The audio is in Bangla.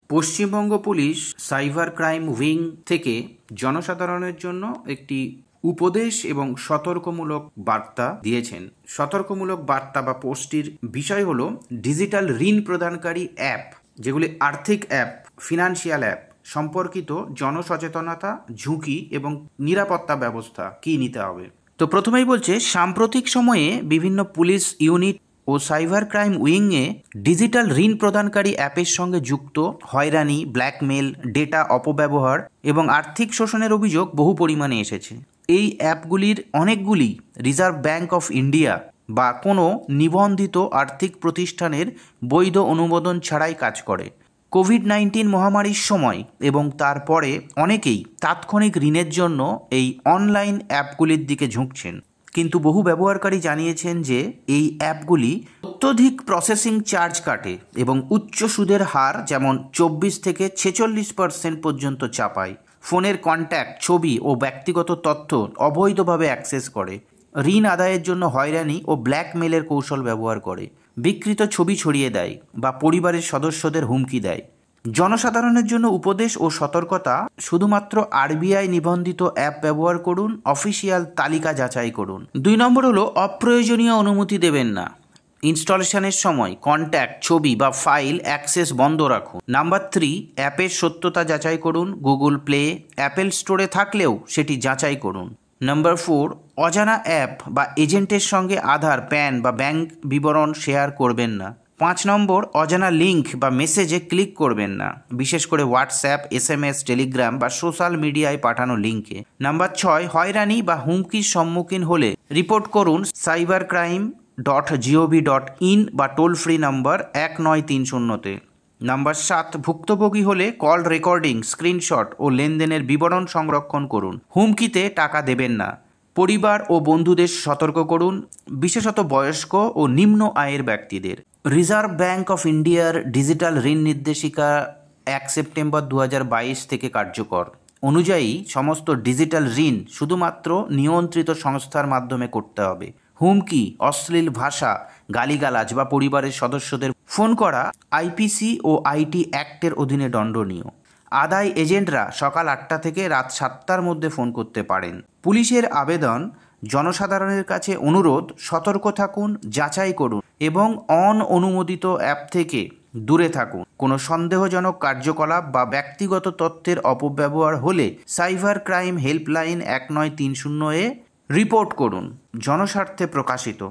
Paschimbanga police cyber crime wing থেকে জনসাধারণের জন্য একটি উপদেশ এবং সতর্কমূলক বার্তা দিয়েছেন। সতর্কমূলক বার্তা বা পোস্টটির বিষয় হলো ডিজিটাল ঋণ প্রদানকারী অ্যাপ, যেগুলি আর্থিক অ্যাপ, ফিনান্সিয়াল অ্যাপ সম্পর্কিত জনসচেতনতা, ঝুঁকি এবং নিরাপত্তা ব্যবস্থা কী নিতে হবে। তো প্রথমেই বলছে, সাম্প্রতিক সময়ে বিভিন্ন পুলিশ ইউনিট ও সাইবার ক্রাইম উইংয়ে ডিজিটাল ঋণ প্রদানকারী অ্যাপের সঙ্গে যুক্ত হয়রানি, ব্ল্যাকমেল, ডেটা অপব্যবহার এবং আর্থিক শোষণের অভিযোগ বহু পরিমাণে এসেছে। এই অ্যাপগুলির অনেকগুলি রিজার্ভ ব্যাঙ্ক অফ ইন্ডিয়া বা কোনো নিবন্ধিত আর্থিক প্রতিষ্ঠানের বৈধ অনুমোদন ছাড়াই কাজ করে। কোভিড-19 মহামারীর সময় এবং তারপরে অনেকেই তাৎক্ষণিক ঋণের জন্য এই অনলাইন অ্যাপগুলির দিকে ঝুঁকছেন, কিন্তু বহু ব্যবহারকারী জানিয়েছেন যে এই অ্যাপগুলি অত্যধিক প্রসেসিং চার্জ কাটে এবং উচ্চ সুদের হার যেমন 24 থেকে 46% পর্যন্ত চাপায়। ফোনের কন্ট্যাক্ট, ছবি ও ব্যক্তিগত তথ্য অবৈধভাবে অ্যাক্সেস করে। ঋণ আদায়ের জন্য হয়রানি ও ব্ল্যাকমেলের কৌশল ব্যবহার করে। বিকৃত ছবি ছড়িয়ে দেয় বা পরিবারের সদস্যদের হুমকি দেয়। জনসাধারণের জন্য উপদেশ ও সতর্কতা: শুধুমাত্র আরবিআই নিবন্ধিত অ্যাপ ব্যবহার করুন, অফিসিয়াল তালিকা যাচাই করুন। 2 নম্বর হলো, অপ্রয়োজনীয় অনুমতি দেবেন না। ইনস্টলেশনের সময় কন্ট্যাক্ট, ছবি বা ফাইল অ্যাক্সেস বন্ধ রাখুন। নাম্বার 3, অ্যাপের সত্যতা যাচাই করুন। গুগল প্লে, অ্যাপেল স্টোরে থাকলেও সেটি যাচাই করুন। নাম্বার 4, অজানা অ্যাপ বা এজেন্টের সঙ্গে আধার, প্যান বা ব্যাংক বিবরণ শেয়ার করবেন না। 5 নম্বর, অজানা লিঙ্ক বা মেসেজে ক্লিক করবেন না, বিশেষ করে হোয়াটসঅ্যাপ, SMS, টেলিগ্রাম বা সোশ্যাল মিডিয়ায় পাঠানো লিঙ্কে। নাম্বার 6, হয়রানি বা হুমকির সম্মুখীন হলে রিপোর্ট করুন cybercrime.gov.in বা টোল ফ্রি নম্বর 1930-তে। নাম্বার 7, ভুক্তভোগী হলে কল রেকর্ডিং, স্ক্রিনশট ও লেনদেনের বিবরণ সংরক্ষণ করুন। হুমকিতে টাকা দেবেন না। পরিবার ও বন্ধুদের সতর্ক করুন, বিশেষত বয়স্ক ও নিম্ন আয়ের ব্যক্তিদের। রিজার্ভ ব্যাঙ্ক অফ ইন্ডিয়ার ডিজিটাল ঋণ নির্দেশিকা 1 সেপ্টেম্বর 2022 থেকে কার্যকর। অনুযায়ী সমস্ত ডিজিটাল ঋণ শুধুমাত্র নিয়ন্ত্রিত সংস্থার মাধ্যমে করতে হবে। হুমকি, অশ্লীল ভাষা, গালিগালাজ বা পরিবারের সদস্যদের ফোন করা IPC ও IT অ্যাক্টের অধীনে দণ্ডনীয়। আদায় এজেন্টরা সকাল 8টা থেকে রাত 7টার মধ্যে ফোন করতে পারেন। পুলিশের আবেদন: জনসাধারণের কাছে অনুরোধ, সতর্ক থাকুন, যাচাই করুন এবং অনুমোদিত অ্যাপ থেকে দূরে থাকুন। কোনো সন্দেহজনক কার্যকলাপ বা ব্যক্তিগত তথ্যের অপব্যবহার হলে সাইবার ক্রাইম হেল্পলাইন 1930-এ রিপোর্ট করুন। জনস্বার্থে প্রকাশিত।